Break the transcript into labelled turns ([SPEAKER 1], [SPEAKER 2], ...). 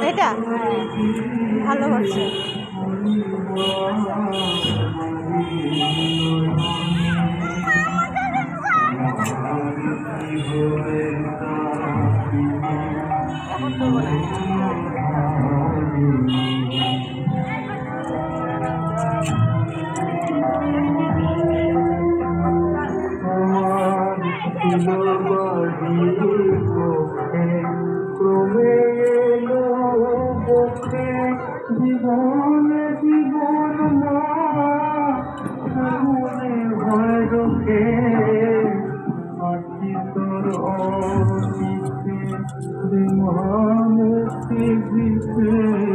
[SPEAKER 1] এটা ভালো করছে।
[SPEAKER 2] জীবন জীবন ভয় রোখে তোর অতীতে মুক্তি দিতে